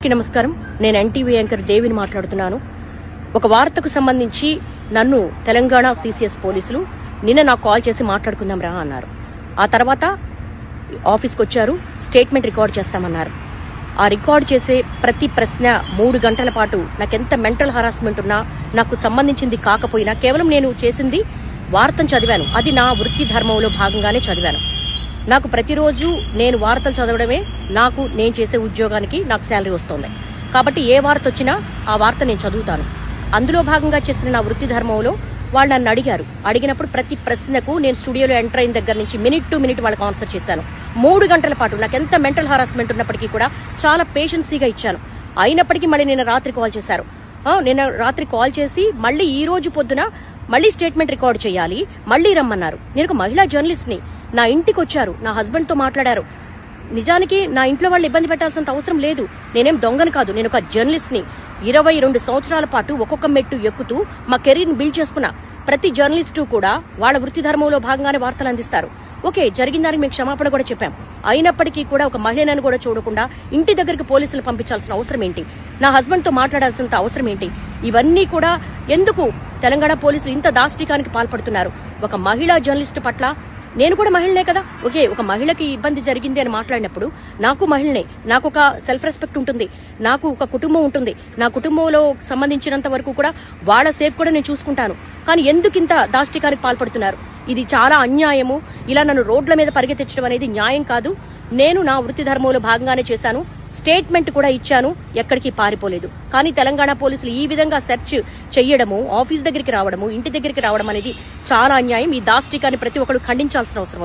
అందరికీ నమస్కారం. నేను ఎన్టీవీ యాంకర్ దేవిని మాట్లాడుతున్నాను. ఒక వార్తకు సంబంధించి నన్ను తెలంగాణ సిసిఎస్ పోలీసులు నిన్న నాకు కాల్ చేసి మాట్లాడుకుందాం రా అన్నారు. ఆ తర్వాత ఆఫీస్కి వచ్చారు, స్టేట్మెంట్ రికార్డ్ చేస్తామన్నారు. ఆ రికార్డ్ చేసే ప్రతి ప్రశ్న 3 గంటల పాటు నాకెంత మెంటల్ హరాస్మెంట్ ఉన్నా, నాకు సంబంధించింది కాకపోయినా కేవలం నేను చేసింది వార్తను చదివాను. అది నా వృత్తి ధర్మంలో భాగంగానే చదివాను. నాకు ప్రతిరోజు నేను వార్తలు చదవడమే నేను చేసే ఉద్యోగానికి నాకు శాలరీ వస్తుంది. కాబట్టి ఏ వార్త వచ్చినా ఆ వార్త నేను చదువుతాను. అందులో భాగంగా చేసిన నా వృత్తి ధర్మంలో వాళ్ళు నన్ను అడిగినప్పుడు ప్రతి ప్రశ్నకు నేను స్టూడియోలో ఎంటర్ అయిన దగ్గర నుంచి మినిట్ టు మినిట్ వాళ్ళకి ఆన్సర్ చేశాను. 3 గంటల పాటు నాకు ఎంత మెంటల్ హరాస్మెంట్ ఉన్నప్పటికీ కూడా చాలా పేషెన్సీగా ఇచ్చాను. అయినప్పటికీ మళ్ళీ నిన్న రాత్రి కాల్ చేశారు. నిన్న రాత్రి కాల్ చేసి మళ్ళీ ఈ రోజు పొద్దున మళ్ళీ స్టేట్మెంట్ రికార్డ్ చేయాలి, మళ్ళీ రమ్మన్నారు. నేను ఒక మహిళా జర్నలిస్ట్ని. నా ఇంటికి వచ్చారు, నా హస్బెండ్ తో మాట్లాడారు. నిజానికి నా ఇంట్లో వాళ్ళు ఇబ్బంది పెట్టాల్సినంత అవసరం లేదు. నేనేం దొంగను కాదు, నేను ఒక జర్నలిస్ట్ ని. 22 సంవత్సరాల పాటు ఒక్కొక్క మెట్టు ఎక్కుతూ మా కెరీర్ ని బిల్డ్ చేసుకున్నా. ప్రతి జర్నలిస్టు కూడా వాళ్ళ వృత్తి ధర్మంలో భాగంగానే వార్తలు అందిస్తారు. ఓకే, జరిగిన దానికి మేము క్షమాపణ కూడా చెప్పాం. అయినప్పటికీ కూడా ఒక మహిళను కూడా చూడకుండా ఇంటి దగ్గరికి పోలీసులు పంపించాల్సిన అవసరం ఏంటి? నా హస్బెండ్ తో మాట్లాడాల్సినంత అవసరం ఏంటి? ఇవన్నీ కూడా ఎందుకు తెలంగాణ పోలీసులు ఇంత దాష్టికానికి పాల్పడుతున్నారు? ఒక మహిళా జర్నలిస్టు పట్ల నేను కూడా మహిళనే కదా. ఓకే, ఒక మహిళకి ఇబ్బంది జరిగింది అని మాట్లాడినప్పుడు నాకు మహిళనే, నాకు ఒక సెల్ఫ్ రెస్పెక్ట్ ఉంటుంది, నాకు ఒక కుటుంబం ఉంటుంది. నా కుటుంబంలో సంబంధించినంత వరకు కూడా వాళ్ళ సేఫ్ కూడా నేను చూసుకుంటాను. కానీ ఎందుకు ఇంత దాష్టికానికి పాల్పడుతున్నారు? ఇది చాలా అన్యాయము. ఇలా నన్ను రోడ్ల మీద పరిగెత్తించడం అనేది న్యాయం కాదు. నేను నా వృత్తి ధర్మంలో భాగంగానే చేశాను. స్టేట్మెంట్ కూడా ఇచ్చాను, ఎక్కడికి పారిపోలేదు. కానీ తెలంగాణ పోలీసులు ఈ విధంగా సెర్చ్ చెయ్యడము, ఆఫీస్ దగ్గరికి రావడము, ఇంటి దగ్గరికి రావడం అనేది చాలా అన్యాయం. ఈ దాష్టికాన్ని ప్రతి ఒక్కరు ఖండించాల్సిన అవసరం ఉంది.